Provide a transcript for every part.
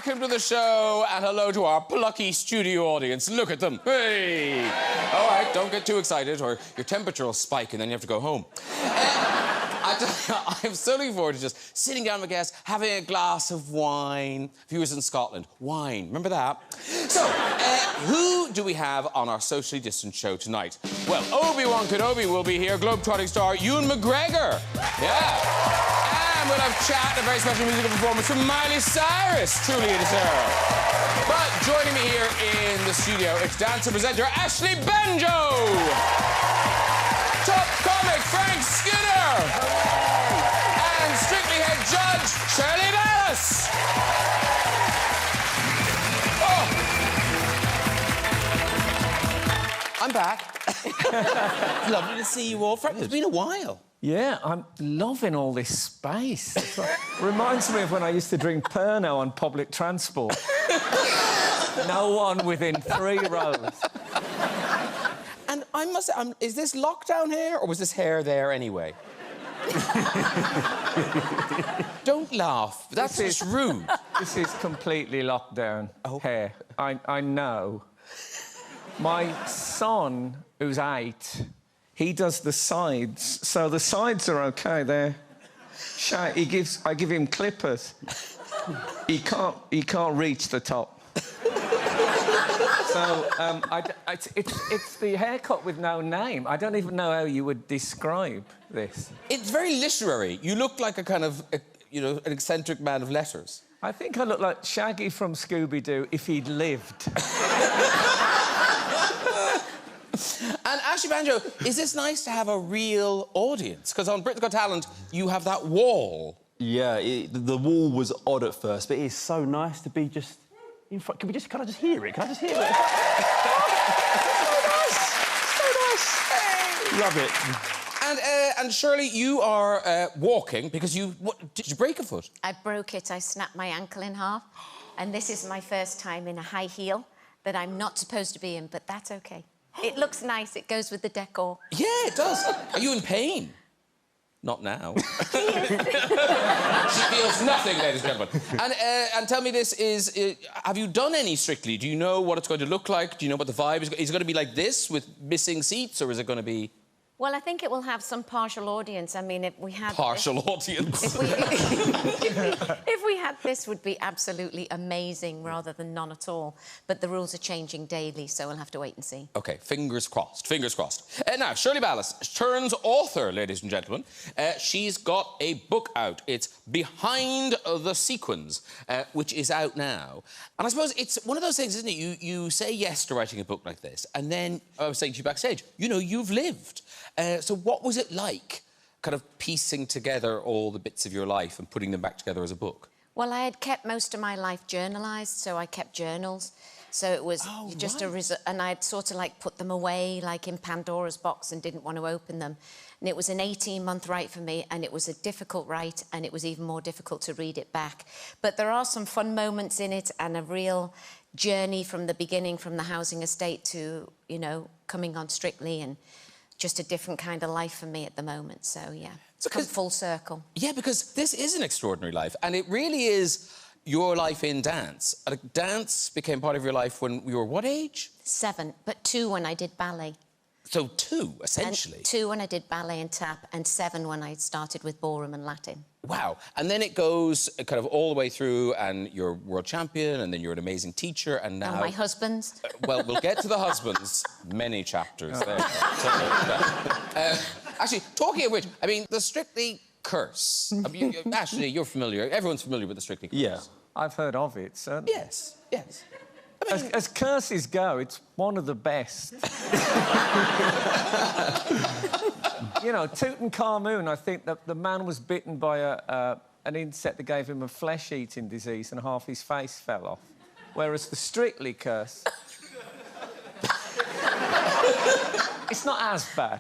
welcome to the show and hello to our plucky studio audience. Look at them. Hey! All right, don't get too excited or your temperature will spike and then you have to go home. I'm so looking forward to just sitting down with guests, having a glass of wine. Viewers in Scotland, wine, remember that? So, who do we have on our socially distant show tonight? Well, Obi-Wan Kenobi will be here, globetrotting star Ewan McGregor. Yeah. And we'll have chat, a very special musical performance from Miley Cyrus, truly a dessert. But joining me here in the studio, it's dancer presenter Ashley Banjo. Top comic Frank Skinner. And Strictly head judge Shirley Ballas. Oh. I'm back. It's lovely to see you all. Frank, it's been a while. Yeah, I'm loving all this space. Reminds me of when I used to drink Pernod on public transport. No one within 3 rows. And I must say, is this lockdown hair or was this hair there anyway? Don't laugh. That's just rude. This is completely lockdown hair. I know. My son, who's 8, he does the sides, so the sides are OK. They're shy. I give him clippers. He can't reach the top. So it's the haircut with no name. I don't even know how you would describe this. It's very literary. You look like a kind of, you know, an eccentric man of letters. I think I look like Shaggy from Scooby-Doo if he'd lived. And Ashley Banjo, is this nice to have a real audience? Because on Britain's Got Talent, you have that wall. Yeah, the wall was odd at first, but it's so nice to be just in front. Can I just hear it? Can I just hear it? So nice. Hey. Love it. And Shirley, you are walking because did you break a foot? I broke it. I snapped my ankle in half. And this is my first time in a high heel that I'm not supposed to be in, but that's OK. It looks nice. It goes with the decor. Yeah, it does. Are you in pain? Not now. She feels nothing, ladies and gentlemen. And tell me this, have you done any Strictly? Do you know what it's going to look like? Do you know what the vibe is? Is it going to be like this, with missing seats, or is it going to be... Well, I think it will have some partial audience. I mean, if we had... Partial audience? If we had this, would be absolutely amazing rather than none at all. But the rules are changing daily, so we'll have to wait and see. OK, fingers crossed, fingers crossed. Now, Shirley Ballas turns author, ladies and gentlemen. She's got a book out. It's Behind the Sequins, which is out now. And I suppose it's one of those things, isn't it? You say yes to writing a book like this, and then, I was saying to you backstage, you know, you've lived. So what was it like, kind of piecing together all the bits of your life and putting them back together as a book? Well, I had kept most of my life journalised, so I kept journals. So it was just and I'd sort of, like, put them away, like, in Pandora's box and didn't want to open them. And it was an 18-month write for me, and it was a difficult write, and it was even more difficult to read it back. But there are some fun moments in it and a real journey from the beginning, from the housing estate to, you know, coming on Strictly, and just a different kind of life for me at the moment. So, yeah, it's come full circle. Yeah, because this is an extraordinary life, and it really is your life in dance. Dance became part of your life when you were what age? 7, but 2 when I did ballet. So 2, essentially? And 2 when I did ballet and tap, and 7 when I started with ballroom and Latin. Wow. And then it goes kind of all the way through, and you're world champion, and then you're an amazing teacher, and now... And my husbands. Well, we'll get to the husbands. Many chapters there. Actually, talking of which, I mean, the Strictly curse. I mean, Ashley, you're familiar. Everyone's familiar with the Strictly curse. Yeah. I've heard of it, certainly. Yes, yes. I mean... As curses go, it's one of the best. You know, Tutankhamun, I think that the man was bitten by an insect that gave him a flesh-eating disease and half his face fell off. Whereas the Strictly curse... it's not as bad.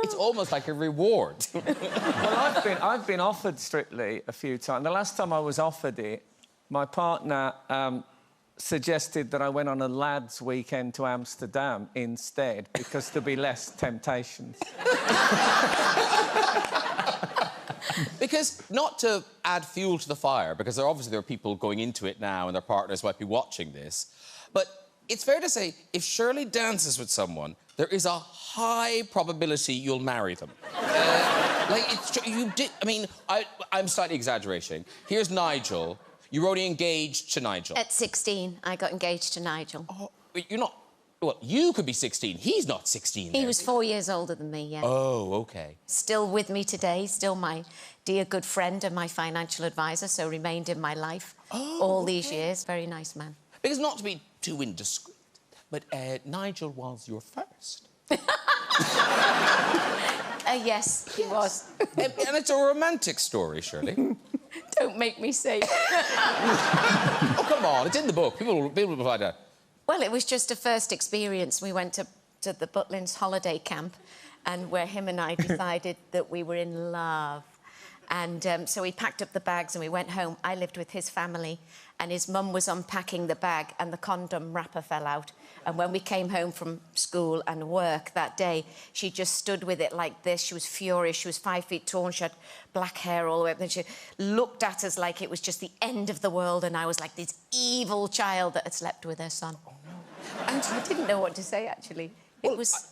It's almost like a reward. Well, I've been offered Strictly a few times. The last time I was offered it, my partner suggested that I went on a lads' weekend to Amsterdam instead because there'd be less temptations. Because, not to add fuel to the fire, because there are people going into it now and their partners might be watching this, but it's fair to say, if Shirley dances with someone, there is a high probability you'll marry them. I mean, I'm slightly exaggerating. Here's Nigel. You're only engaged to Nigel. At 16, I got engaged to Nigel. Oh, but you're not... Well, you could be 16. He's not 16. He was 4 years older than me, yeah. Oh, OK. Still with me today, still my dear good friend and my financial advisor, so remained in my life all these years. Very nice man. Because not to be too indiscreet, but Nigel was your first. Yes, he was. And it's a romantic story, Shirley. Don't make me say it. Oh, come on, it's in the book. People will find out. Well, it was just a first experience. We went to the Butlins holiday camp, and where him and I decided that we were in love. And so we packed up the bags and we went home. I lived with his family, and his mum was unpacking the bag and the condom wrapper fell out. And when we came home from school and work that day, she just stood with it like this. She was furious. She was 5 feet tall and she had black hair all the way up. And she looked at us like it was just the end of the world, and I was like this evil child that had slept with her son. Oh, no. And I didn't know what to say, actually. It was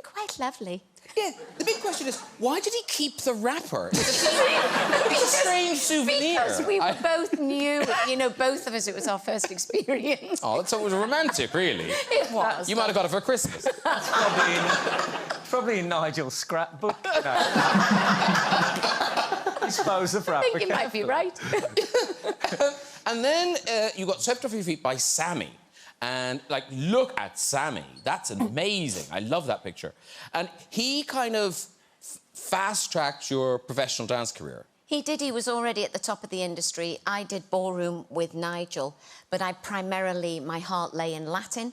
quite lovely. Yeah, the big question is, why did he keep the wrapper? It's a strange souvenir. Because we both knew, you know, both of us, it was our first experience. Oh, so it was romantic, really. It was. You might have got it for Christmas. Probably in Nigel's scrapbook. No. Dispose of wrapper. I think you might be right. And then you got swept off your feet by Sammy. And, like, look at Sammy. That's amazing. I love that picture. And he kind of fast-tracked your professional dance career. He did. He was already at the top of the industry. I did ballroom with Nigel, but my heart lay in Latin,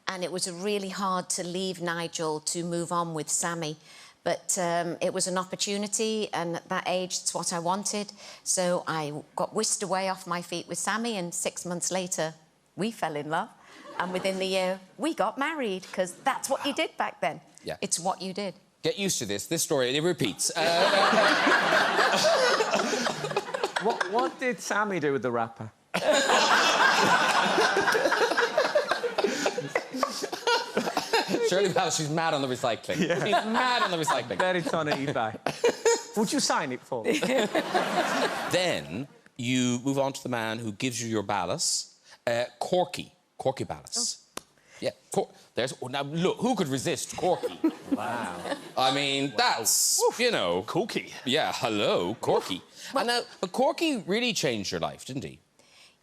and it was really hard to leave Nigel to move on with Sammy. But it was an opportunity, and at that age, it's what I wanted. So I got whisked away off my feet with Sammy, and 6 months later, we fell in love. And within the year, we got married, because that's what you did back then. Yeah. It's what you did. Get used to this. This story, it repeats. What did Sammy do with the wrapper? Shirley Ballas, she's mad on the recycling. Yeah. She's mad on the recycling. Bet it's on eBay. Would you sign it for me? Then you move on to the man who gives you your Ballas, Corky Ballas. Oh. Yeah, now, look, who could resist Corky? Wow. I mean, that's, you know... Corky. Yeah, hello, Corky. Well, but Corky really changed your life, didn't he?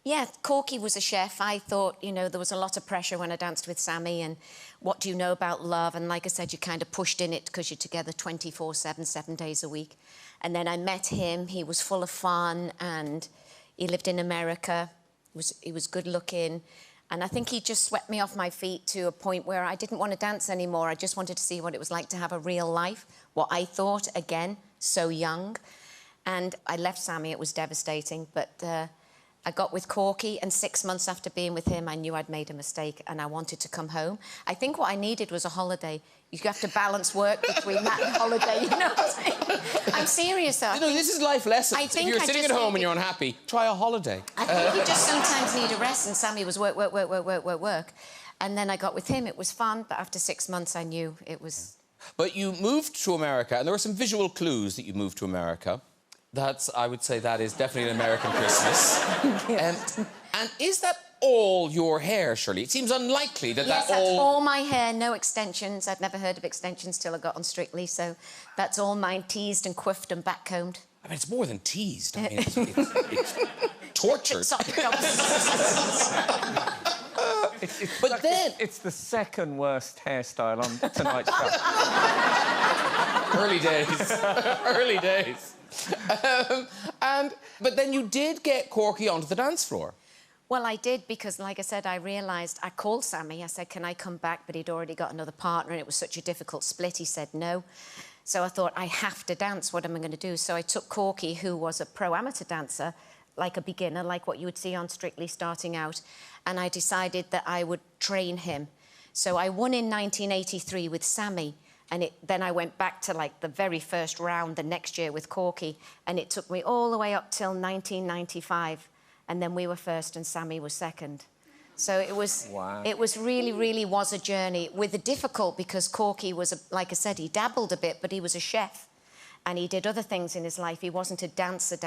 Yeah, Corky was a chef. I thought, you know, there was a lot of pressure when I danced with Sammy, and what do you know about love? And like I said, you kind of pushed in it because you're together 24/7, 7 days a week. And then I met him. He was full of fun, and he lived in America. He was good-looking. And I think he just swept me off my feet to a point where I didn't want to dance anymore. I just wanted to see what it was like to have a real life, what I thought, again, so young. And I left Sammy. It was devastating, but I got with Corky, and 6 months after being with him, I knew I'd made a mistake and I wanted to come home. I think what I needed was a holiday. You have to balance work between that and holiday, you know what I'm saying? I'm serious, though. You know, this is life lessons. If you're sitting at home and you're unhappy, try a holiday. I think you just sometimes need a rest, and Sammy was work. And then I got with him. It was fun, but after 6 months, I knew it was... But you moved to America, and there were some visual clues that you moved to America. I would say that is definitely an American Christmas. And is that all your hair, Shirley? It seems unlikely that yes, that all... that's all my hair, no extensions. I'd never heard of extensions till I got on Strictly, so that's all mine, teased and coiffed and backcombed. I mean, it's more than teased. I mean, it's tortured. But then... It's the second worst hairstyle on tonight's show. Early days. Early days. But then you did get Corky onto the dance floor. Well, I did, because, like I said, I realised... I called Sammy. I said, can I come back? But he'd already got another partner, and it was such a difficult split. He said no. So I thought, I have to dance. What am I going to do? So I took Corky, who was a pro-amateur dancer, like a beginner, like what you would see on Strictly starting out, and I decided that I would train him. So I won in 1983 with Sammy, And then I went back to, like, the very first round the next year with Corky, and it took me all the way up till 1995, and then we were first and Sammy was second. So it was, wow. It was really was a journey with the difficult, because Corky was, like I said, he dabbled a bit, but he was a chef. And he did other things in his life. He wasn't a dancer.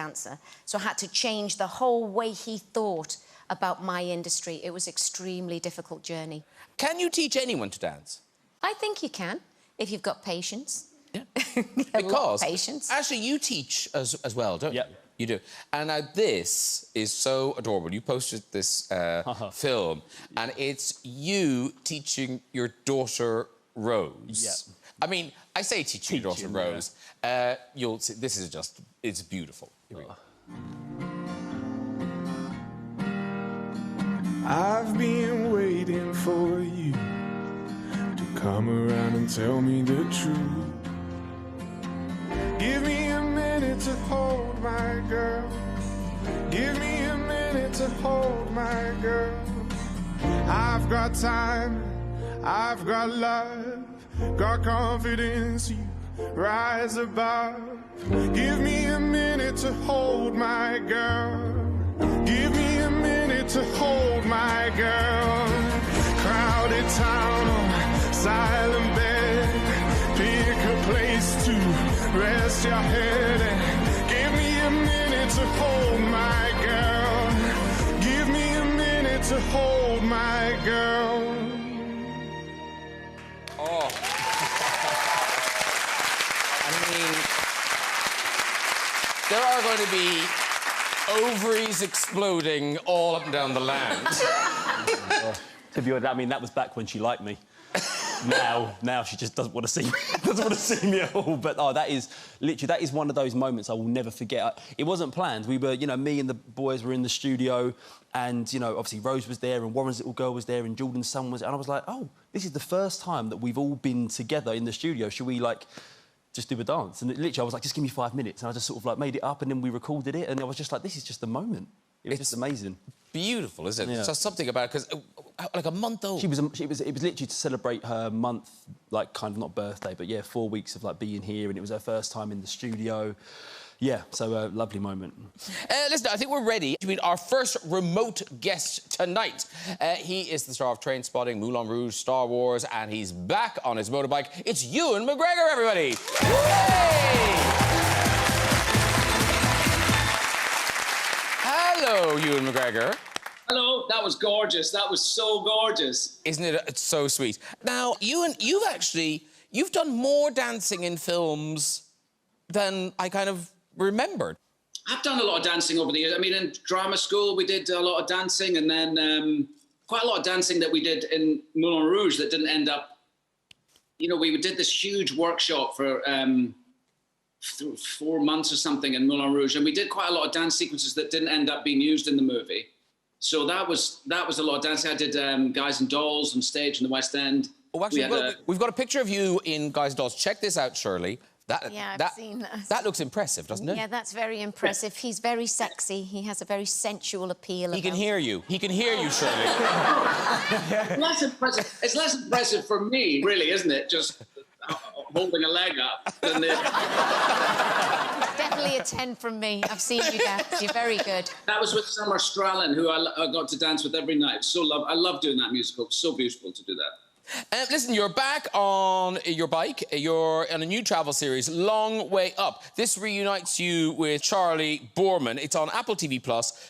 So I had to change the whole way he thought about my industry. It was an extremely difficult journey. Can you teach anyone to dance? I think you can, if you've got patience. Yeah. A lot of Because, patience. Ashley, you teach as well, don't you? Yep. You do. And now this is so adorable. You posted this film, and it's you teaching your daughter Rose. Yep. I mean, I say teaching your daughter Rose. You'll see, this is just, it's beautiful. Here we go. I've been waiting for you to come around and tell me the truth. Give me a minute to hold my girl. Give me a minute to hold my girl. I've got time, I've got love, got confidence, you rise above. Give me a minute to hold my girl. Give me a minute to hold my girl. Crowded town on silent bed. Pick a place to rest your head and give me a minute to hold my girl. Give me a minute to hold my girl. Oh. I mean, there are going to be ovaries exploding all up and down the land. To be honest, I mean, that was back when she liked me. Now she just doesn't want to see me. Doesn't want to see me at all. But that is literally, that is one of those moments I will never forget. It wasn't planned. We were, me and the boys were in the studio, and obviously Rose was there, and Warren's little girl was there, and Jordan's son was, and I was like, oh, this is the first time that we've all been together in the studio. Should we just do a dance? And literally, I was like, just give me 5 minutes, and I just sort of made it up, and then we recorded it, and I was just like, this is just the moment. It was just amazing. Beautiful, isn't it? Yeah. So something about it, because like a month old. It was literally to celebrate her month, kind of not birthday, but yeah, 4 weeks of being here, and it was her first time in the studio. Yeah, so a lovely moment. Listen, I think we're ready to meet our first remote guest tonight. He is the star of Trainspotting, Moulin Rouge, Star Wars, and he's back on his motorbike. It's Ewan McGregor, everybody! Yay! Hello, Ewan McGregor. Hello, that was gorgeous. That was so gorgeous. Isn't it? It's so sweet. Now, Ewan, you've done more dancing in films than I kind of remembered. I've done a lot of dancing over the years. I mean, in drama school, we did a lot of dancing, and then quite a lot of dancing that we did in Moulin Rouge that didn't end up... we did this huge workshop for 4 months or something in Moulin Rouge, and we did quite a lot of dance sequences that didn't end up being used in the movie. So that was a lot of dancing. I did Guys and Dolls on stage in the West End. Oh, actually, we've got a picture of you in Guys and Dolls. Check this out, Shirley. I've seen that. That looks impressive, doesn't it? Yeah, that's very impressive. He's very sexy. He has a very sensual appeal. He can hear you. He can hear you, Shirley. Less impressive. It's less impressive for me, really, isn't it? Just holding a leg up. Than Definitely a 10 from me. I've seen you dance. You're very good. That was with Summer Strallen, who I got to dance with every night. I love doing that musical. It's so beautiful to do that. Listen, you're back on your bike. You're on a new travel series, Long Way Up. This reunites you with Charlie Boorman. It's on Apple TV+,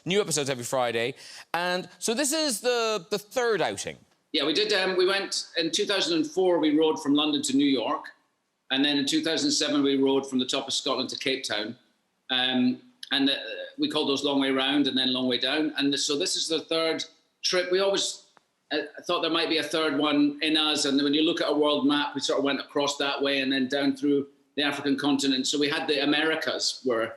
new episodes every Friday. And so this is the third outing. Yeah, we did. We went in 2004. We rode from London to New York, and then in 2007 we rode from the top of Scotland to Cape Town, we called those Long Way Round and then Long Way Down. And so this is the third trip. We always thought there might be a third one in us, and when you look at a world map, we sort of went across that way and then down through the African continent. So we had the Americas were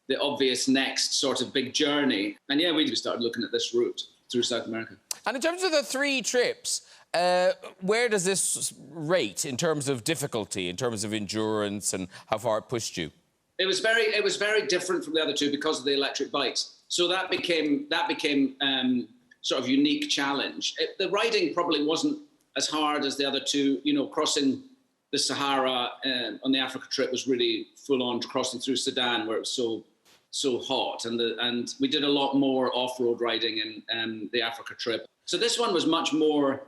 the obvious next sort of big journey, and yeah, we just started looking at this route through South America. And in terms of the 3 trips, where does this rate in terms of difficulty, in terms of endurance, and how far it pushed you? It was very different from the other 2 because of the electric bikes. So that became sort of unique challenge. The riding probably wasn't as hard as the other 2. Crossing the Sahara on the Africa trip was really full on, crossing through Sudan where it was so hot, and we did a lot more off-road riding in the Africa trip. So this one was much more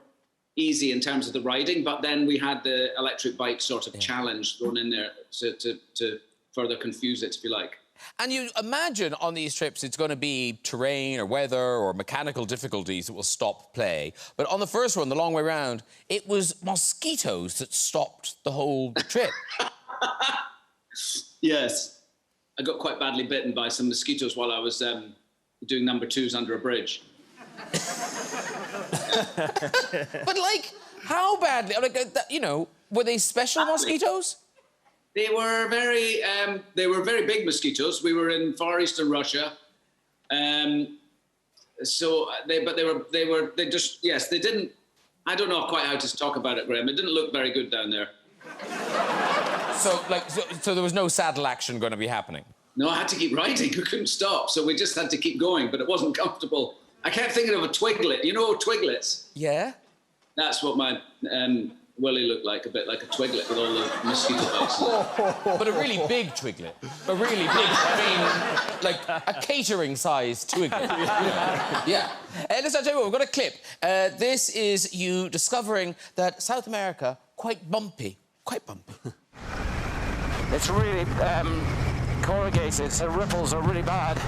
easy in terms of the riding, but then we had the electric bike sort of challenge thrown in there to further confuse it, if you like. And you imagine on these trips it's going to be terrain or weather or mechanical difficulties that will stop play. But on the first one, the long way round, it was mosquitoes that stopped the whole trip. Yes. I got quite badly bitten by some mosquitoes while I was doing number 2s under a bridge. But, like, how badly? Like, you know, were they special mosquitoes? They were very big mosquitoes. We were in Far Eastern Russia, so they didn't. I don't know quite how to talk about it, Graham. It didn't look very good down there. So there was no saddle action going to be happening? No, I had to keep riding. We couldn't stop, so we just had to keep going. But it wasn't comfortable. I kept thinking of a twiglet. You know twiglets? Yeah. That's what my Willie looked like, a bit like a twiglet with all the mosquito bites. But a really big twiglet. A really big, I mean, like a catering-sized twiglet. Yeah. Let's tell you what, we've got a clip. This is you discovering that South America, quite bumpy. Quite bumpy. It's really corrugated, so ripples are really bad.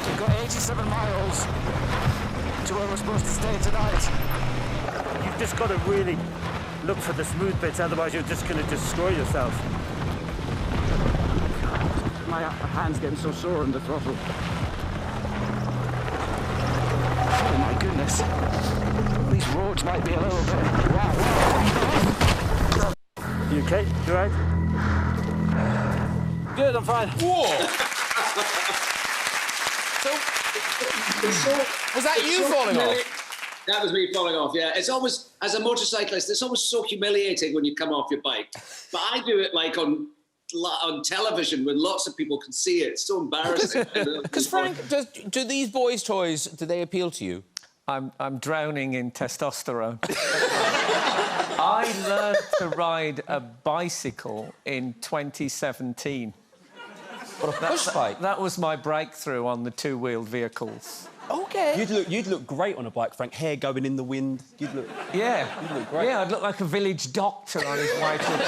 We've got 87 miles to where we're supposed to stay tonight. You've just got to really look for the smooth bits, otherwise you're just going to destroy yourself. My hand's getting so sore on the throttle. Oh my goodness. These roads might be a little bit... Wow. You okay? You all right? Good, I'm fine. Whoa! Was that you falling off? That was me falling off, yeah. It's always, as a motorcyclist, it's always so humiliating when you come off your bike. But I do it like on television when lots of people can see it. It's so embarrassing. Because Frank, do these boys' toys, do they appeal to you? I'm drowning in testosterone. I learned to ride a bicycle in 2017. What, a push bike? That was my breakthrough on the two-wheeled vehicles. OK. You'd look great on a bike, Frank. Hair going in the wind. You'd look great. Yeah, I'd look like a village doctor on his way to a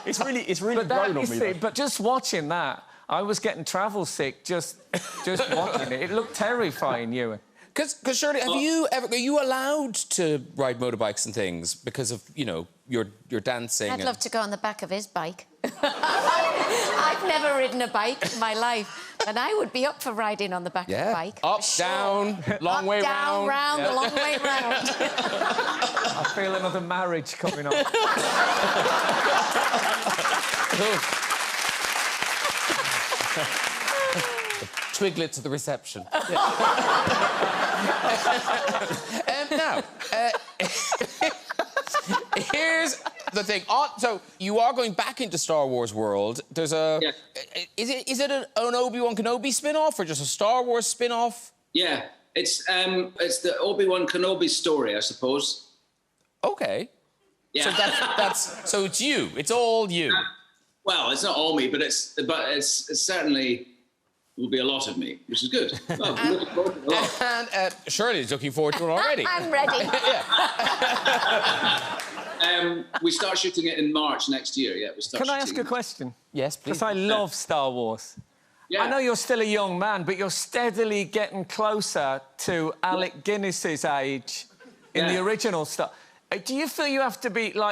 pregnancy. It's really grown on me. But just watching that, I was getting travel sick just watching it. It looked terrifying, Ewan. Because Shirley, are you allowed to ride motorbikes and things because of, you know, your dancing? I'd love to go on the back of his bike. I've never ridden a bike in my life, and I would be up for riding on the back of a bike. Up, down, long way round. Round, the long way round. I feel another marriage coming on. Twiglets at the reception. Now, here's the thing. So you are going back into Star Wars world. There's a... Yeah. Is it an Obi-Wan Kenobi spin-off or just a Star Wars spin-off? Yeah, it's the Obi-Wan Kenobi story, I suppose. OK. Yeah. So that's so it's you. It's all you. Well, it's not all me, but it's certainly... will be a lot of me, which is good. Well, I'm looking forward to it a lot. And Shirley's looking forward to it already. I'm ready. We start shooting it in March next year. Yeah, we start. Can I ask a question? Yes, please. Because I love Star Wars. Yeah. I know you're still a young man, but you're steadily getting closer to Alec Guinness's age in the original Star. Do you feel you have to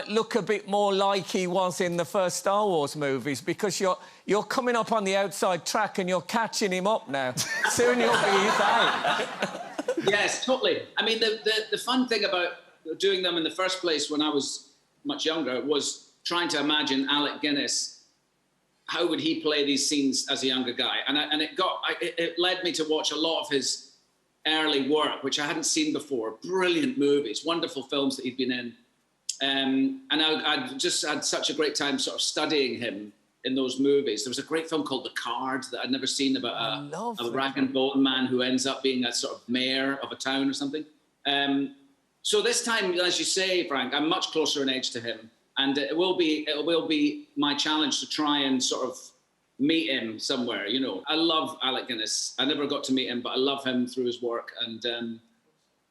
look a bit more like he was in the first Star Wars movies because you're coming up on the outside track and you're catching him up now? Soon you'll be his age. Yes, totally. I mean, the fun thing about doing them in the first place when I was much younger was trying to imagine Alec Guinness. How would he play these scenes as a younger guy? And it led me to watch a lot of his early work, which I hadn't seen before. Brilliant movies, wonderful films that he'd been in. And I just had such a great time sort of studying him in those movies. There was a great film called The Card that I'd never seen about a rag and bone man who ends up being a sort of mayor of a town or something. So this time, as you say, Frank, I'm much closer in age to him, and it will be my challenge to try and sort of meet him somewhere. You know, I love Alec Guinness. I never got to meet him, but I love him through his work, and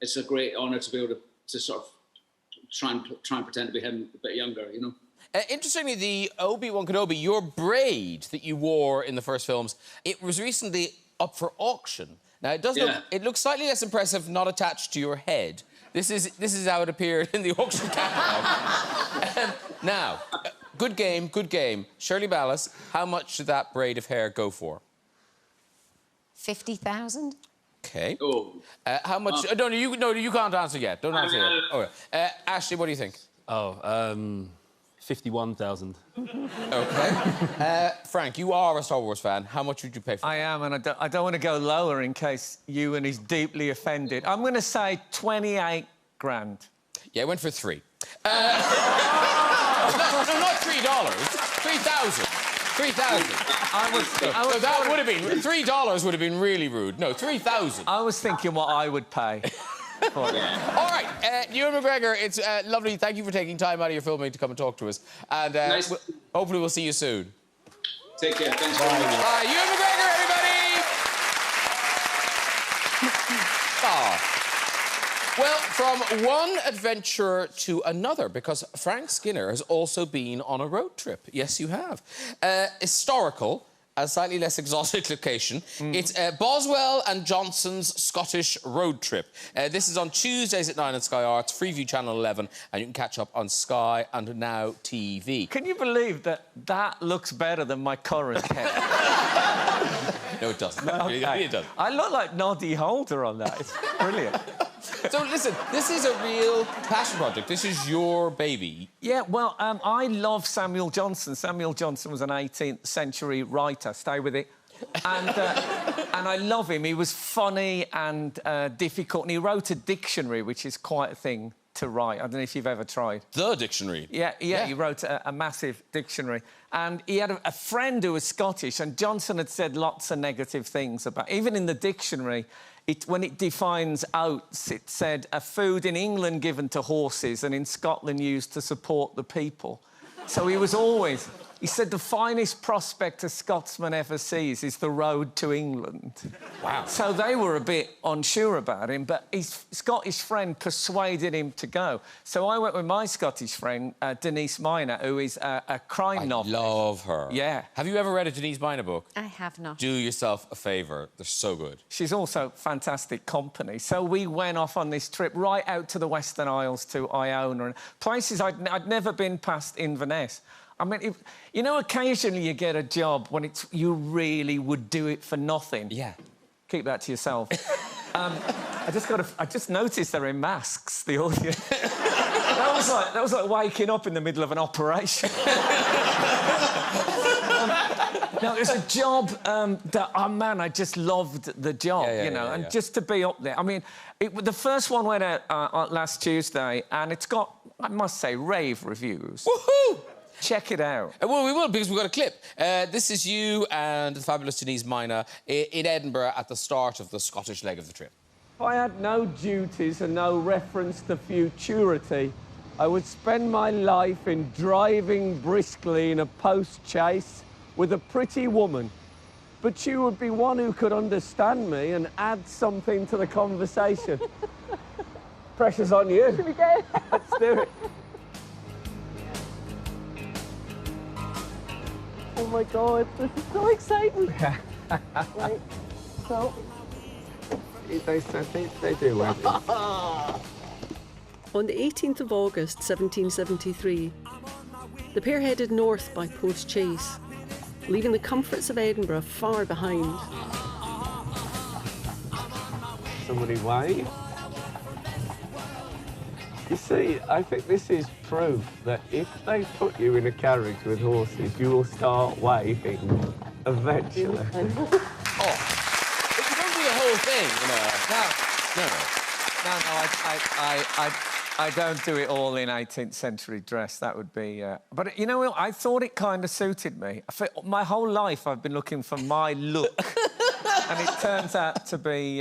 it's a great honour to be able to sort of try and pretend to be him a bit younger. You know. Interestingly, the Obi-Wan Kenobi, your braid that you wore in the first films, it was recently up for auction. Now, it looks slightly less impressive not attached to your head. This is how it appeared in the auction catalogue. Now, good game, good game. Shirley Ballas, how much did that braid of hair go for? 50,000. OK. Oh. How much... No, you can't answer yet. Don't answer yet. Okay. Ashley, what do you think? 51,000. OK. Frank, you are a Star Wars fan. How much would you pay for it? I am, and I don't want to go lower in case Ewan is deeply offended. I'm going to say 28 grand. Yeah, I went for 3. No, not $3. 3,000. 3,000. That would have been... $3 would have been really rude. No, 3,000. I was thinking what I would pay. All right, Ewan McGregor, it's lovely. Thank you for taking time out of your filming to come and talk to us. And nice. Hopefully we'll see you soon. Take care. Thanks for having me. Ewan McGregor, everybody! Well, from one adventure to another, because Frank Skinner has also been on a road trip. Yes, you have. Historical, a slightly less exotic location. It's Boswell and Johnson's Scottish road trip. This is on Tuesdays at 9 on Sky Arts, Freeview Channel 11, and you can catch up on Sky and Now TV. Can you believe that looks better than my current hair? No, it doesn't. Okay. It doesn't. I look like Noddy Holder on that. It's brilliant. So, listen, this is a real passion project. This is your baby. Yeah, well, I love Samuel Johnson. Samuel Johnson was an 18th century writer. Stay with it. And I love him. He was funny and difficult, and he wrote a dictionary, which is quite a thing to write. I don't know if you've ever tried. The dictionary? Yeah, he wrote a massive dictionary. And he had a friend who was Scottish, and Johnson had said lots of negative things about... Even in the dictionary, when it defines oats, it said a food in England given to horses and in Scotland used to support the people. So he was always... He said the finest prospect a Scotsman ever sees is the road to England. Wow. So they were a bit unsure about him, but his Scottish friend persuaded him to go. So I went with my Scottish friend, Denise Minor, who is a crime novelist. I love her. Yeah. Have you ever read a Denise Minor book? I have not. Do yourself a favour. They're so good. She's also fantastic company. So we went off on this trip right out to the Western Isles to Iona and places I'd never been past Inverness. I mean, you know, occasionally you get a job when you really would do it for nothing. Yeah. Keep that to yourself. I just noticed they're in masks, the audience. that was like waking up in the middle of an operation. No, it was a job that, oh, man, I just loved the job, and just to be up there. I mean, the first one went out last Tuesday, and it's got, I must say, rave reviews. Woohoo! Check it out. Well, we will, because we've got a clip. This is you and the fabulous Denise Minor in Edinburgh at the start of the Scottish leg of the trip. If I had no duties and no reference to futurity, I would spend my life in driving briskly in a post-chase with a pretty woman. But she would be one who could understand me and add something to the conversation. Pressure's on you. Should we go? Let's do it. Oh my God, this is so exciting. Right, so... They do well. On the 18th of August 1773, the pair headed north by post-chase, leaving the comforts of Edinburgh far behind. Somebody wave. You see, I think this is proof that if they put you in a carriage with horses, you will start waving eventually. Oh, it won't be a whole thing, No, I don't do it all in 18th century dress. That would be... But, you know, I thought it kind of suited me. My whole life I've been looking for my look. And it turns out to be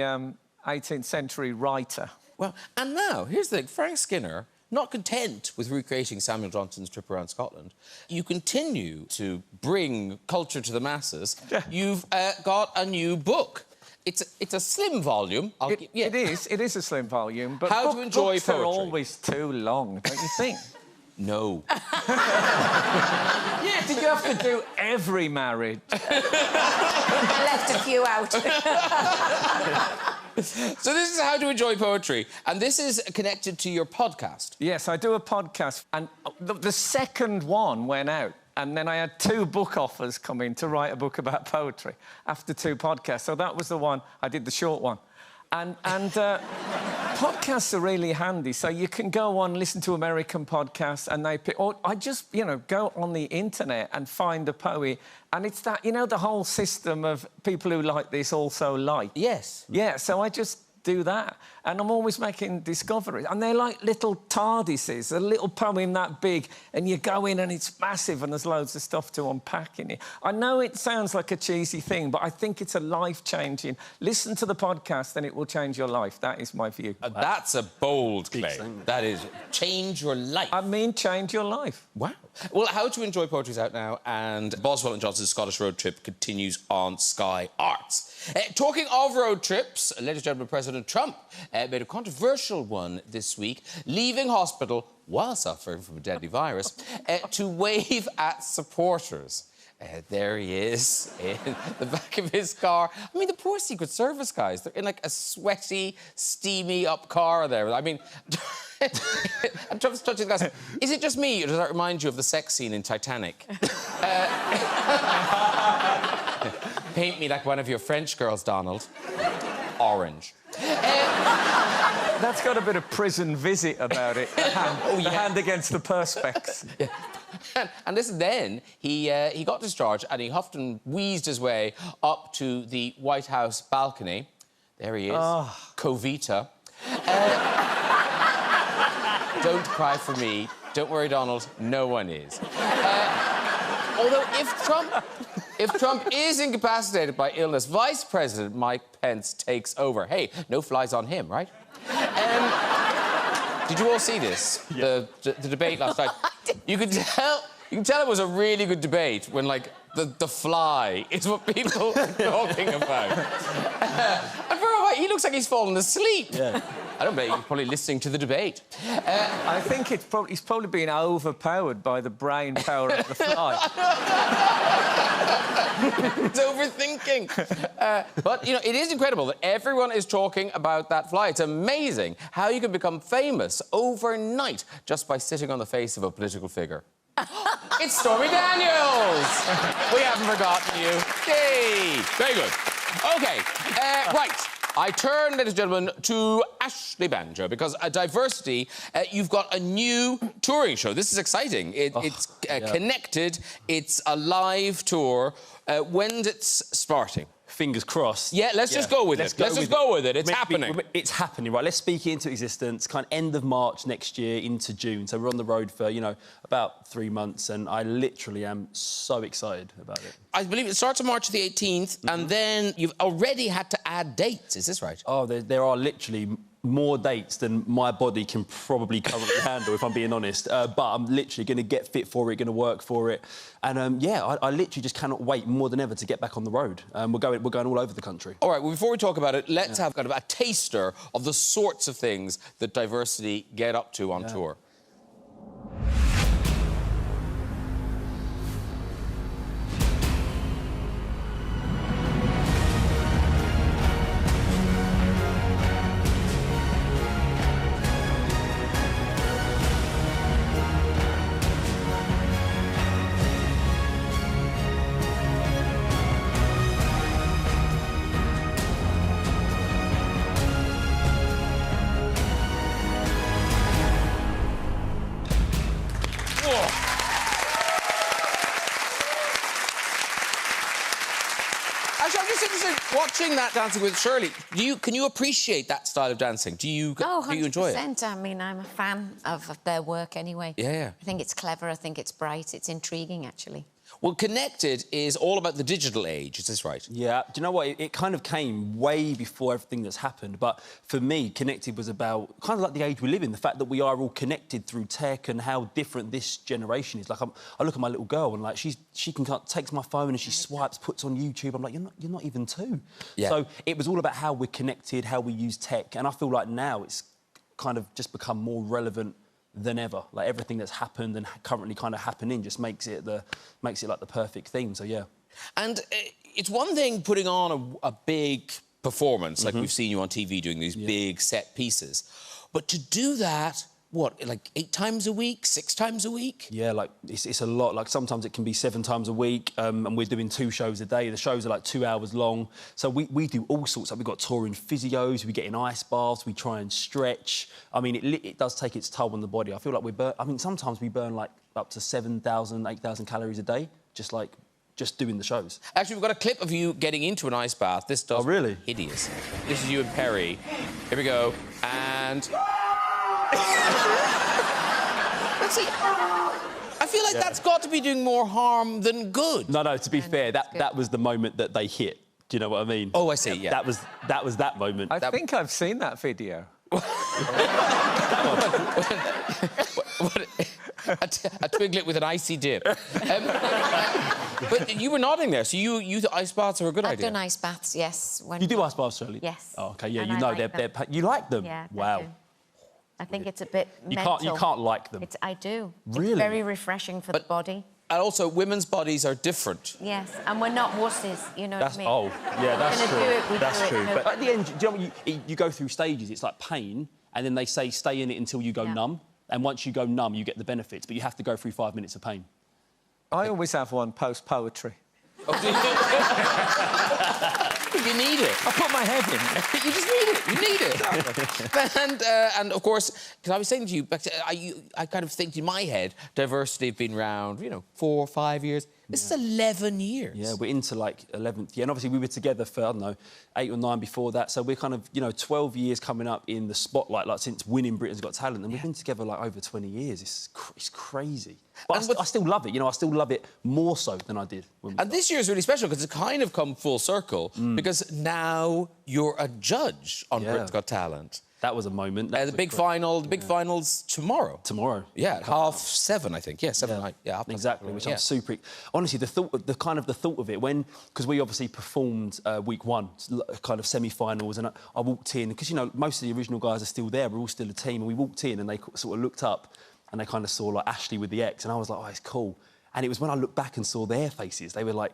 18th century writer. Well, and now, here's the thing. Frank Skinner, not content with recreating Samuel Johnson's trip around Scotland, you continue to bring culture to the masses. Yeah. You've got a new book. It's a slim volume. It is a slim volume, but How to enjoy books poetry. are always too long, don't you think? No. Yeah, did you have to do every marriage? I left a few out. So this is How to Enjoy Poetry, and this is connected to your podcast. Yes, I do a podcast, and the second one went out, and then I had 2 book offers come in to write a book about poetry after 2 podcasts. So that was the one, I did the short one. And podcasts are really handy. So you can go on, listen to American podcasts, and they pick... Or I just, you know, go on the internet and find a poet, and it's that, you know, the whole system of people who like this also like. Yes. Yeah, so I just do that. And I'm always making discoveries. And they're like little TARDISes, a little poem that big, and you go in and it's massive and there's loads of stuff to unpack in it. I know it sounds like a cheesy thing, but I think it's a life-changing... Listen to the podcast and it will change your life. That is my view. That's a bold claim. That is, change your life. I mean, change your life. Wow. Well, How to Enjoy Poetry is out now, and Boswell and Johnson's Scottish road trip continues on Sky Arts. Talking of road trips, ladies and gentlemen, President Trump made a controversial one this week, leaving hospital while suffering from a deadly virus to wave at supporters. There he is in the back of his car. I mean, the poor Secret Service guys, they're in like a sweaty, steamy up car there. I mean... and Trump's touching the glass. Is it just me, or does that remind you of the sex scene in Titanic? Paint me like one of your French girls, Donald. Orange. That's got a bit of Prison Visit about it. The hand against the perspex. Yeah. And listen, then he got discharged and he huffed and wheezed his way up to the White House balcony. There he is. Oh. Covita. Don't cry for me. Don't worry, Donald. No one is. Although, if Trump is incapacitated by illness, Vice President Mike Pence takes over. Hey, no flies on him, right? Did you all see this? Yeah. The debate last night. You can tell it was a really good debate when, like, the fly is what people are talking about. And for a while, he looks like he's fallen asleep. Yeah. I don't bet he's probably listening to the debate. I think he's probably been overpowered by the brain power of the fly. It's overthinking. But, you know, it is incredible that everyone is talking about that fly. It's amazing how you can become famous overnight just by sitting on the face of a political figure. It's Stormy Daniels! We haven't forgotten you. Yay! Very good. OK, right. I turn, ladies and gentlemen, to Ashley Banjo, because at Diversity, you've got a new touring show. This is exciting. It's connected. It's a live tour. When's it starting? Fingers crossed. Yeah, let's just go with it. Let's just go with it. It's happening. It's happening, right? Let's speak it into existence. Kind of end of March next year into June. So we're on the road for, you know, about 3 months, and I literally am so excited about it. I believe it starts on March the 18th, and then you've already had to add dates. Is this right? Oh, there are literally more dates than my body can probably currently handle, if I'm being honest. But I'm literally going to get fit for it, going to work for it. And, yeah, I literally just cannot wait more than ever to get back on the road. We're going all over the country. All right, well, before we talk about it, let's have kind of a taster of the sorts of things that Diversity get up to on tour. Actually, I'm just interested, watching that Dancing with Shirley, can you appreciate that style of dancing? Do you enjoy it? 100%. I mean, I'm a fan of their work anyway. Yeah. I think it's clever, I think it's bright, it's intriguing, actually. Well, Connected is all about the digital age, is this right? Yeah, do you know what? It kind of came way before everything that's happened. But for me, Connected was about kind of like the age we live in, the fact that we are all connected through tech and how different this generation is. Like, I look at my little girl and, like, she takes my phone and she swipes, puts on YouTube. I'm like, you're not even 2. Yeah. So it was all about how we're connected, how we use tech. And I feel like now it's kind of just become more relevant than ever. Like, everything that's happened and currently kind of happening just makes it like the perfect theme. So yeah. And it's one thing putting on a big performance, like we've seen you on TV doing these big set pieces, but to do that, what, like 8 times a week, 6 times a week? Yeah, like, it's a lot. Like, sometimes it can be 7 times a week, and we're doing 2 shows a day. The shows are, like, 2 hours long. So we do all sorts. Like, we've got touring physios, we get in ice baths, we try and stretch. I mean, it does take its toll on the body. I feel like sometimes we burn, like, up to 7,000, 8,000 calories a day, just doing the shows. Actually, we've got a clip of you getting into an ice bath. This does... Oh, really? Hideous. This is you and Perry. Here we go. And... Let's see. I feel like that's got to be doing more harm than good. No, to be fair, that was the moment that they hit. Do you know what I mean? Oh, I see, yeah. That was that moment. I think I've seen that video. A twiglet with an icy dip. But you were nodding there, so you ice baths are a good idea. I've done ice baths, yes. You do ice baths, Shirley? Yes. Oh, OK, yeah, And you I know like them. you like them? Yeah, I wow. do. I think it's a bit You mental. can't like them. I do. Really? It's very refreshing for the body. And also, women's bodies are different. Yes, and we're not wusses, you know what I mean? Oh, yeah, that's We're true. gonna do it, we That's do it, true. no- But at the end, do you know what you go through stages? It's like pain, and then they say stay in it until you go numb. And once you go numb, you get the benefits, but you have to go through 5 minutes of pain. I always have one post-poetry. Oh, do you? You need it. I put my head in. You just need it. You need it. And of course, because I was saying to you, I kind of think in my head, diversity have been around, 4 or 5 years. This is 11 years. Yeah, we're into, like, 11th year. And obviously, we were together for, I don't know, 8 or 9 before that. So we're kind of, 12 years coming up in the spotlight, like, since winning Britain's Got Talent. And we've been together, like, over 20 years. It's crazy. But I still love it, I still love it more so than I did when we started. This year is really special because it's kind of come full circle because now you're a judge on Britain's Got Talent. That was a moment. The big final's tomorrow. Tomorrow. Yeah, at 7:30, I think. Yeah, 7 night. Yeah, exactly. Which I'm super. Honestly, the thought of it because we obviously performed week 1, kind of semi-finals, and I walked in because most of the original guys are still there. We're all still a team, and we walked in and they sort of looked up and they kind of saw like Ashley with the X, and I was like, oh, it's cool. And it was when I looked back and saw their faces, they were like,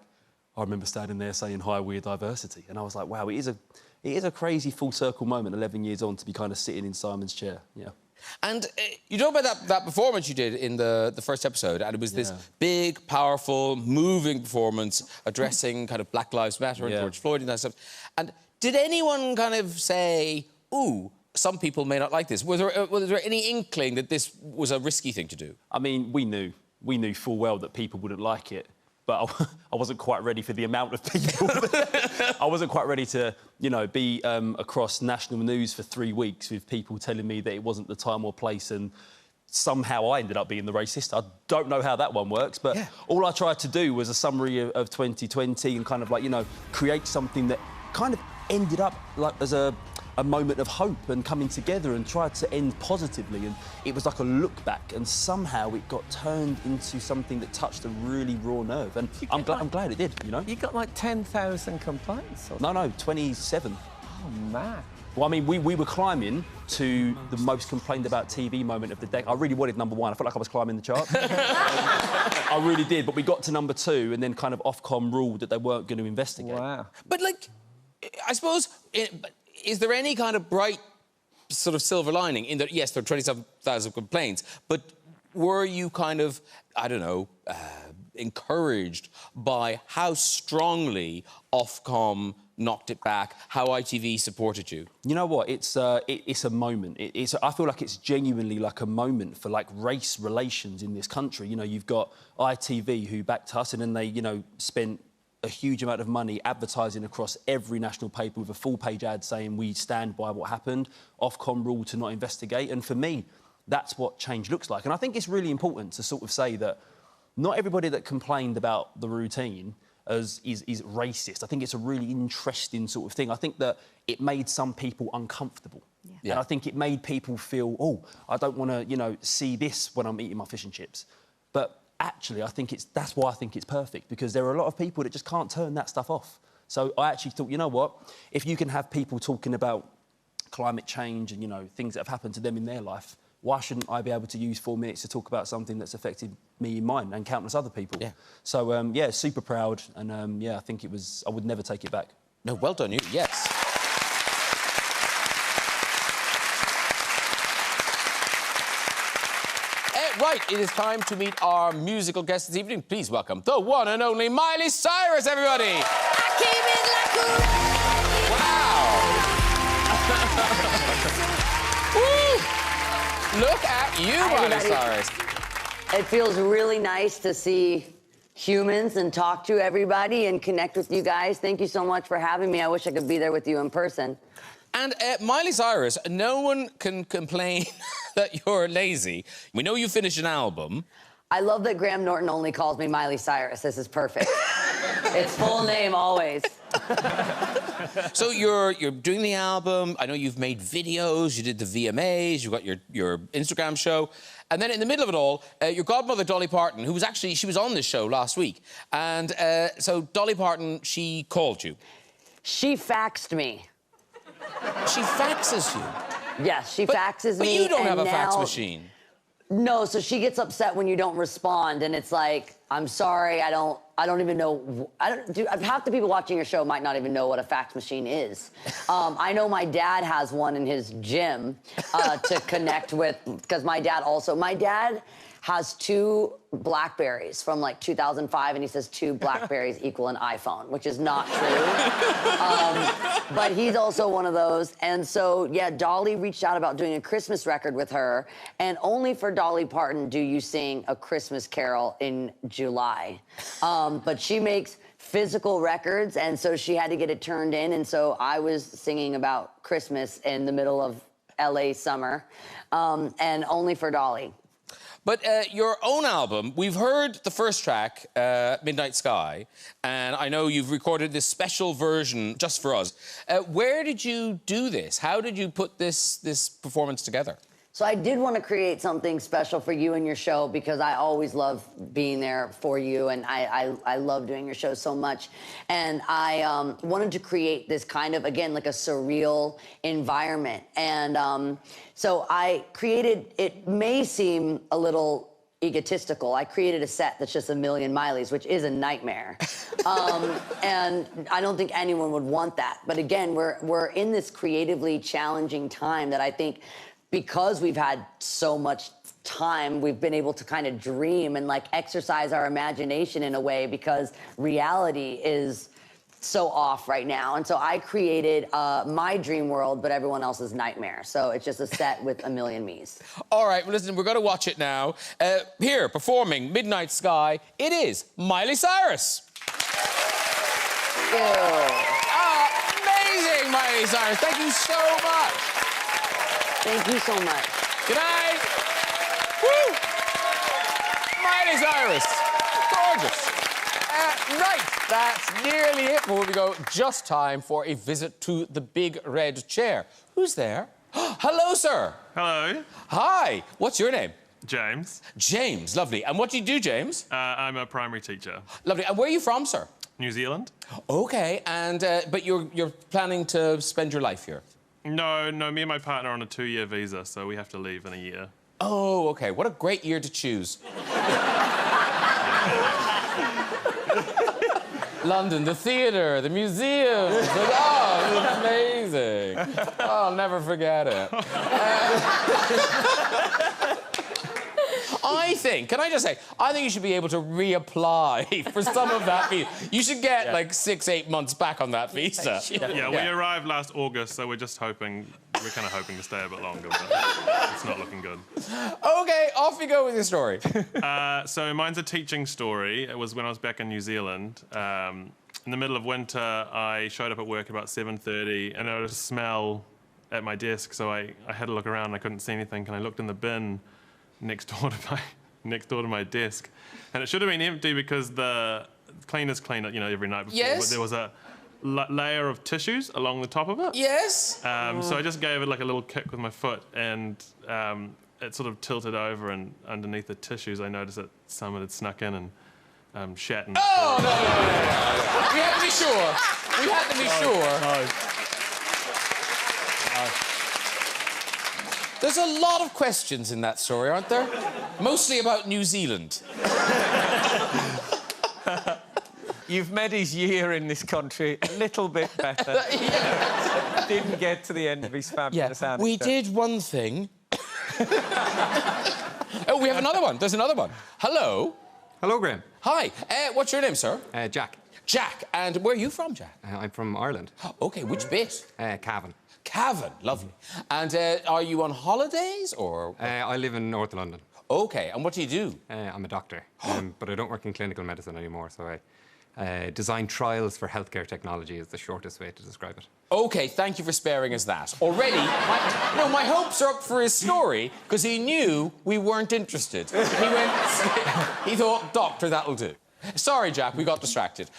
I remember standing there saying, hi, we're diversity, and I was like, wow, it is a crazy full circle moment 11 years on to be kind of sitting in Simon's chair. Yeah. And you talk about that performance you did in the first episode, and it was this big, powerful, moving performance addressing kind of Black Lives Matter and George Floyd and that stuff. And did anyone kind of say, ooh, some people may not like this? Was there any inkling that this was a risky thing to do? I mean, we knew full well that people wouldn't like it. But I wasn't quite ready for the amount of people. I wasn't quite ready to, be across national news for 3 weeks with people telling me that it wasn't the time or place, and somehow I ended up being the racist. I don't know how that one works, but all I tried to do was a summary of 2020 and kind of create something that kind of ended up as a moment of hope and coming together, and tried to end positively. And it was like a look back, and somehow it got turned into something that touched a really raw nerve. And I'm glad it did, You got like 10,000 complaints? Or... No, 27. Oh, man. Well, I mean, we were climbing to the most complained about TV moment of the day. I really wanted #1. I felt like I was climbing the chart. I really did, but we got to #2, and then kind of Ofcom ruled that they weren't going to investigate. Wow. But, I suppose... Is there any kind of bright sort of silver lining in that, yes, there are 27,000 complaints, but were you kind of, I don't know, encouraged by how strongly Ofcom knocked it back, how ITV supported you? You know what? It's a moment. I feel like it's genuinely like a moment for race relations in this country. You've got ITV who backed us, and then they, spent a huge amount of money advertising across every national paper with a full-page ad saying we stand by what happened. Ofcom ruled to not investigate, and for me, that's what change looks like. And I think it's really important to sort of say that not everybody that complained about the routine is racist. I think it's a really interesting sort of thing. I think that it made some people uncomfortable. Yeah. And I think it made people feel, oh, I don't want to, you know, see this when I'm eating my fish and chips. But actually, that's why I think it's perfect, because there are a lot of people that just can't turn that stuff off. So I actually thought, you know what? If you can have people talking about climate change and, you know, things that have happened to them in their life, why shouldn't I be able to use 4 minutes to talk about something that's affected me in mine and countless other people? Yeah. So, yeah, super proud. And, yeah, I think I would never take it back. No, well done, you. Yes. Right, it is time to meet our musical guest this evening. Please welcome the one and only Miley Cyrus, everybody! I came in like a Wow! Woo! Look at you, Miley Cyrus. It feels really nice to see humans and talk to everybody and connect with you guys. Thank you so much for having me. I wish I could be there with you in person. And Miley Cyrus, no one can complain that you're lazy. We know you finished an album. I love that Graham Norton only calls me Miley Cyrus. This is perfect. It's full name always. So you're doing the album. I know you've made videos. You did the VMAs. You got your Instagram show. And then in the middle of it all, your godmother, Dolly Parton, who was actually, she was on this show last week. And so Dolly Parton, she called you. She faxed me. She faxes you? Yes, she faxes me. But you don't have a fax machine. No, so she gets upset when you don't respond, and it's like, I'm sorry, I don't even know. Half the people watching your show might not even know what a fax machine is. I know my dad has one in his gym to connect with, because my dad has 2 Blackberries from like 2005, and he says 2 Blackberries equal an iPhone, which is not true. But he's also one of those. And so, yeah, Dolly reached out about doing a Christmas record with her, and only for Dolly Parton do you sing A Christmas Carol in July. But she makes physical records, and so she had to get it turned in, and so I was singing about Christmas in the middle of LA summer, and only for Dolly. But your own album, we've heard the first track, Midnight Sky, and I know you've recorded this special version just for us. Where did you do this? How did you put this performance together? So I did want to create something special for you and your show, because I always love being there for you, and I love doing your show so much. And I wanted to create this kind of, again, like a surreal environment. And so I created, it may seem a little egotistical, I created a set that's just 1,000,000 Mileys, which is a nightmare. And I don't think anyone would want that. But again, we're in this creatively challenging time that I think, because we've had so much time, we've been able to kind of dream and like exercise our imagination in a way, because reality is so off right now. And so I created my dream world, but everyone else's nightmare. So it's just a set with 1,000,000 me's. All right, well, listen, we're going to watch it now. Here, performing Midnight Sky, it is Miley Cyrus. Amazing, Miley Cyrus. Thank you so much. Thank you so much. Good night. Woo! Miley Cyrus. Gorgeous. Right, that's nearly it. Before we go, just time for a visit to the big red chair. Who's there? Hello, sir. Hello. Hi. What's your name? James. James, lovely. And what do you do, James? I'm a primary teacher. Lovely. And where are you from, sir? New Zealand. Okay, and but you're planning to spend your life here? No, me and my partner are on a 2-year visa, so we have to leave in a year. Oh, okay. What a great year to choose. London, the theatre, the museums. Oh, it's amazing. Oh, I'll never forget it. I think, can I just say, I think you should be able to reapply for some of that visa. You should get like 6-8 months back on that visa. Yeah, we arrived last August, so we're kind of hoping to stay a bit longer, but it's not looking good. Okay, off you go with your story. So mine's a teaching story. It was when I was back in New Zealand. In the middle of winter, I showed up at work about 7:30, and I noticed a smell at my desk, so I had to look around, and I couldn't see anything, and I looked in the bin next door to next door to my desk. And it should have been empty because the cleaners clean it, you know, every night before. Yes. But there was a layer of tissues along the top of it. Yes. So I just gave it like a little kick with my foot, and it sort of tilted over, and underneath the tissues I noticed that someone had snuck in and shat. And Oh, no. We had to be sure. We had to be sure. There's a lot of questions in that story, aren't there? Mostly about New Zealand. You've made his year in this country a little bit better. Didn't get to the end of his fabulous anecdote. We did one thing. Oh, we have another one. There's another one. Hello. Hello, Graham. Hi. What's your name, sir? Jack. Jack. And where are you from, Jack? I'm from Ireland. OK, which bit? Cavan. Cavan. Lovely. And are you on holidays, or...? I live in North London. OK, and what do you do? I'm a doctor, but I don't work in clinical medicine anymore, so I design trials for healthcare technology is the shortest way to describe it. OK, thank you for sparing us that. Already, my hopes are up for his story, because he knew we weren't interested. He thought, doctor, that'll do. Sorry, Jack, we got distracted.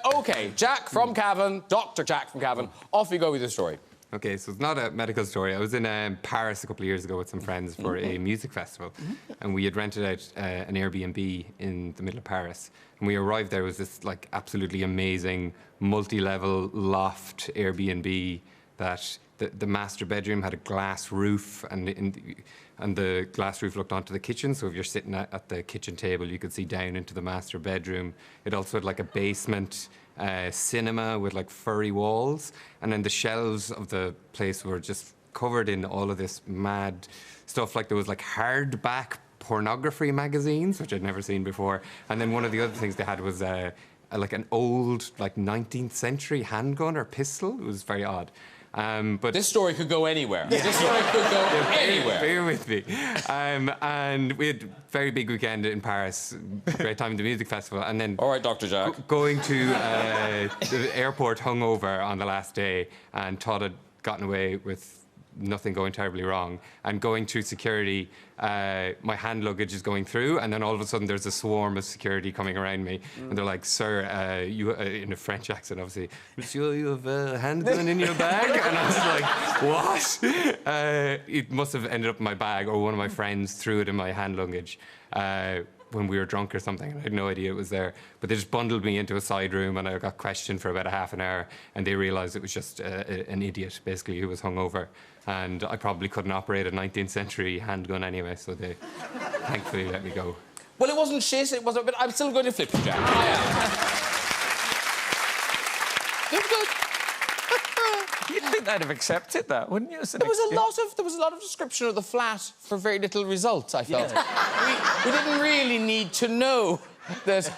OK, Jack from Cavan, Dr. Jack from Cavan, off you go with your story. OK, so it's not a medical story. I was in Paris a couple of years ago with some friends for a music festival, and we had rented out an Airbnb in the middle of Paris. And we arrived there, it was this like absolutely amazing multi-level loft Airbnb that the master bedroom had a glass roof, and the glass roof looked onto the kitchen. So if you're sitting at the kitchen table, you could see down into the master bedroom. It also had like a basement cinema with like furry walls, and then the shelves of the place were just covered in all of this mad stuff. Like there was like hardback pornography magazines, which I'd never seen before, and then one of the other things they had was like an old like 19th century handgun or pistol. It was very odd. But this story could go anywhere. Yeah. This story could go anywhere. Bear with me. And we had a very big weekend in Paris, great time at the music festival, and then... All right, Dr. Jack. Going to the airport hungover on the last day, and thought I'd gotten away with nothing going terribly wrong, and going through security, my hand luggage is going through, and then all of a sudden there's a swarm of security coming around me, and they're like, sir, you, in a French accent obviously, monsieur, you have a handgun in your bag? And I was like, what? It must have ended up in my bag, or one of my friends threw it in my hand luggage when we were drunk or something, and I had no idea it was there. But they just bundled me into a side room, and I got questioned for about a half an hour, and they realised it was just an idiot, basically, who was hungover. And I probably couldn't operate a 19th century handgun anyway, so they thankfully let me go. Well, it wasn't shit, it wasn't, but I'm still going to flip you, Jack. I am. Good. You'd think they'd have accepted that, wouldn't you? There was a lot of description of the flat for very little results, I felt. Yeah. We didn't really need to know that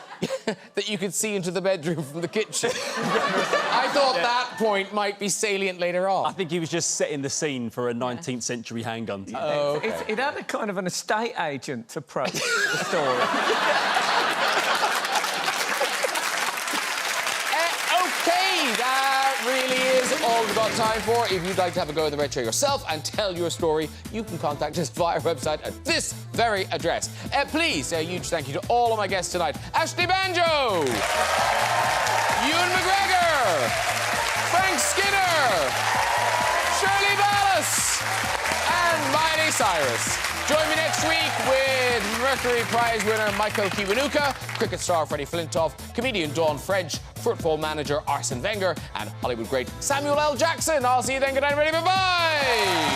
you could see into the bedroom from the kitchen. I thought that point might be salient later on. I think he was just setting the scene for a 19th century handgun. Oh, okay. It had a kind of an estate agent approach to the story. OK, that really is all we've got time for. If you'd like to have a go at the retro yourself and tell your story, you can contact us via our website at this very address. Please, a huge thank you to all of my guests tonight. Ashley Banjo, Ewan McGregor, Frank Skinner, Shirley Ballas, and Miley Cyrus. Join me next week with Mercury Prize winner Michael Kiwanuka, cricket star Freddie Flintoff, comedian Dawn French, football manager Arsene Wenger, and Hollywood great Samuel L. Jackson. I'll see you then. Good night, everybody. Bye-bye.